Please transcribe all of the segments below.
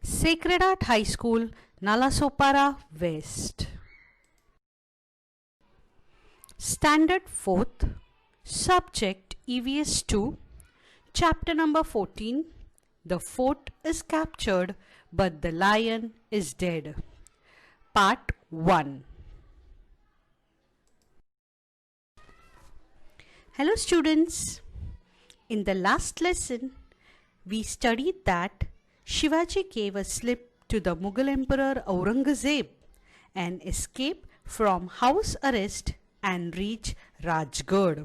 Sacred Heart High School, Nalasopara West. Standard 4th, Subject EVS 2, Chapter number 14, The Fort is Captured but the Lion is Dead. Part 1. Hello students. In the last lesson, we studied that Shivaji gave a slip to the Mughal Emperor Aurangzeb and escaped from house arrest and reached Rajgarh.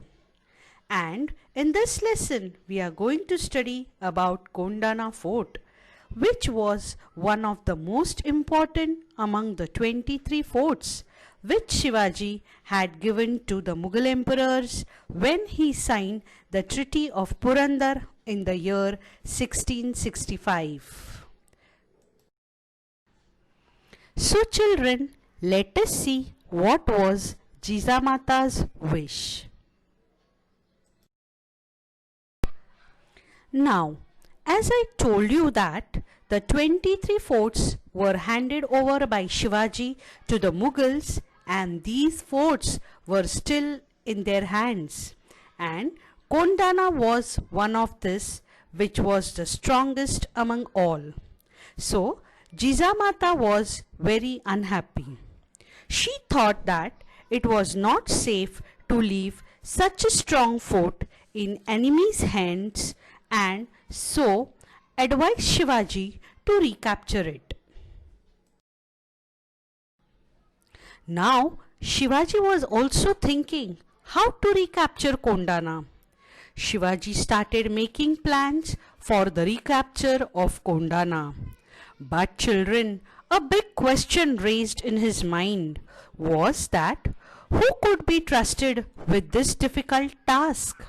And in this lesson, we are going to study about Kondana Fort, which was one of the most important among the 23 forts which Shivaji had given to the Mughal emperors when he signed the Treaty of Purandar in the year 1665. So children, let us see what was Jijamata's wish. Now, as I told you that the 23 forts were handed over by Shivaji to the Mughals, and these forts were still in their hands, and Kondana was one of this, which was the strongest among all. So Jijamata was very unhappy. She thought that it was not safe to leave such a strong fort in enemies' hands, and so advised Shivaji to recapture it. Now Shivaji was also thinking how to recapture Kondana. Shivaji started making plans for the recapture of Kondana. But children, a big question raised in his mind was that who could be trusted with this difficult task?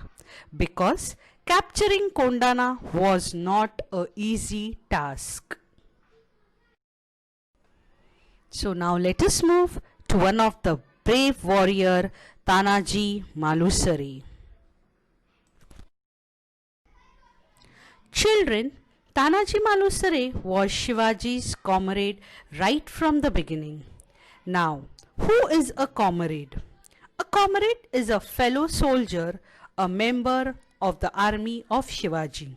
Because capturing Kondana was not an easy task. So now let us move to one of the brave warrior, Tanaji Malusari. Children, Tanaji Malusari was Shivaji's comrade right from the beginning. Now, who is a comrade? A comrade is a fellow soldier, a member of the army of Shivaji.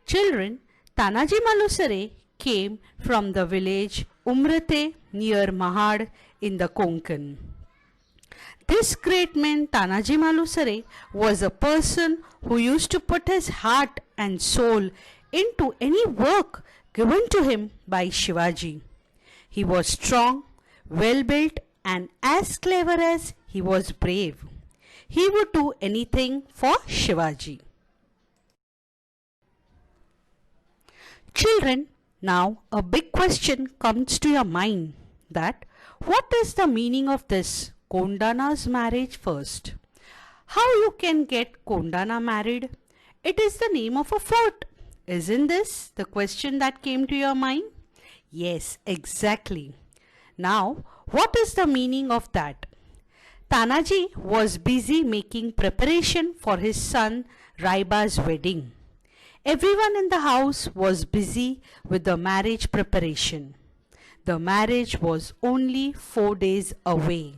Children, Tanaji Malusari came from the village Umrate near Mahad in the Konkan. This great man Tanaji Malusari was a person who used to put his heart and soul into any work given to him by Shivaji. He was strong, well built, and as clever as he was brave. He would do anything for Shivaji. Children, now a big question comes to your mind that what is the meaning of this Kondana's marriage first? How you can get Kondana married? It is the name of a fort. Isn't this the question that came to your mind? Yes, exactly. Now, what is the meaning of that? Tanaji was busy making preparation for his son Raiba's wedding. Everyone in the house was busy with the marriage preparation. The marriage was only 4 days away.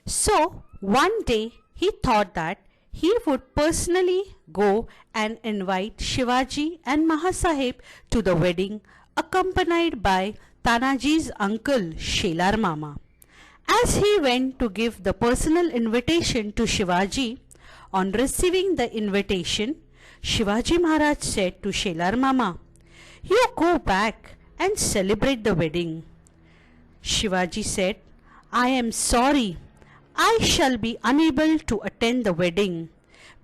So, one day he thought that he would personally go and invite Shivaji and Mahasaheb to the wedding, accompanied by Tanaji's uncle Shelar Mama. As he went to give the personal invitation to Shivaji, on receiving the invitation, Shivaji Maharaj said to Shelar Mama, "You go back and celebrate the wedding." Shivaji said, "I am sorry, I shall be unable to attend the wedding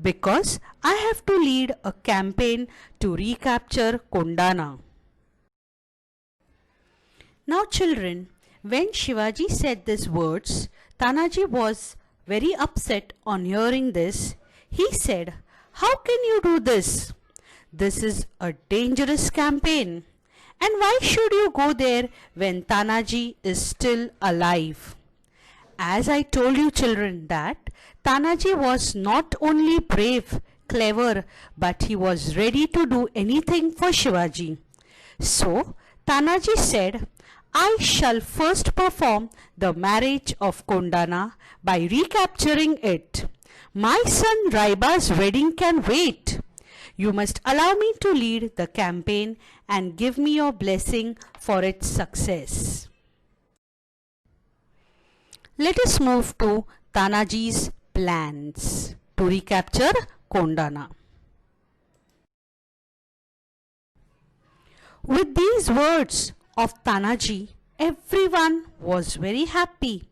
because I have to lead a campaign to recapture Kondana." Now children, when Shivaji said these words, Tanaji was very upset on hearing this. He said, "How can you do this? This is a dangerous campaign. And why should you go there when Tanaji is still alive?" As I told you children that Tanaji was not only brave, clever, but he was ready to do anything for Shivaji. So Tanaji said, I shall first perform the marriage of Kondana by recapturing it. My son Raiba's wedding can wait. You must allow me to lead the campaign and give me your blessing for its success. Let us move to Tanaji's plans to recapture Kondana. With these words of Tanaji, everyone was very happy,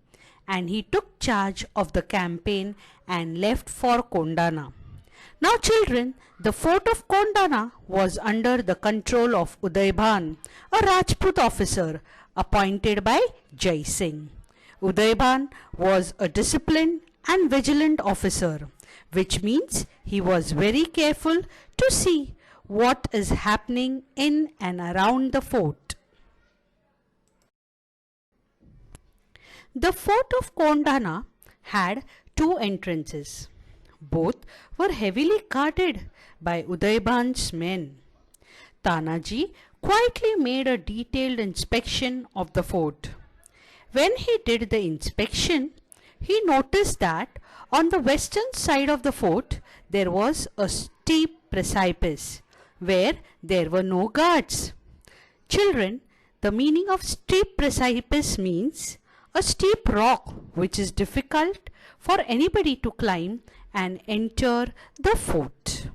and he took charge of the campaign and left for Kondana. Now children, the fort of Kondana was under the control of Udayban, a Rajput officer appointed by Jai Singh. Udayban was a disciplined and vigilant officer, which means he was very careful to see what is happening in and around the fort. The fort of Kondana had two entrances. Both were heavily guarded by Udayban's men. Tanaji quietly made a detailed inspection of the fort. When he did the inspection, he noticed that on the western side of the fort there was a steep precipice where there were no guards. Children, the meaning of steep precipice means a steep rock which is difficult for anybody to climb and enter the fort.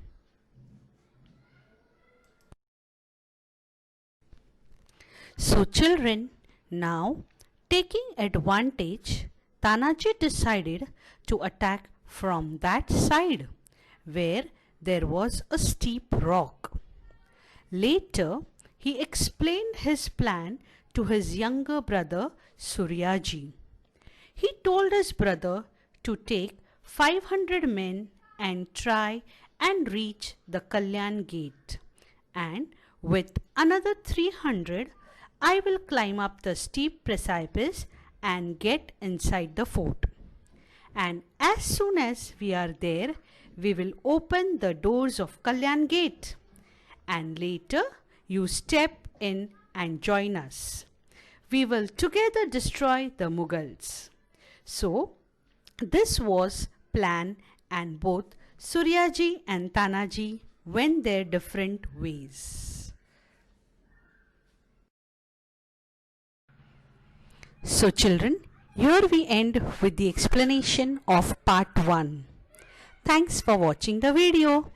So children, now taking advantage, Tanaji decided to attack from that side where there was a steep rock. Later, he explained his plan to his younger brother Suryaji. He told his brother to take 500 men and try and reach the Kalyan gate, and with another 300 I will climb up the steep precipice and get inside the fort. And as soon as we are there, we will open the doors of Kalyan gate, and later you step in and join us. We will together destroy the Mughals. So this was plan, and both Suryaji and Tanaji went their different ways. So children, here we end with the explanation of part 1. Thanks for watching the video.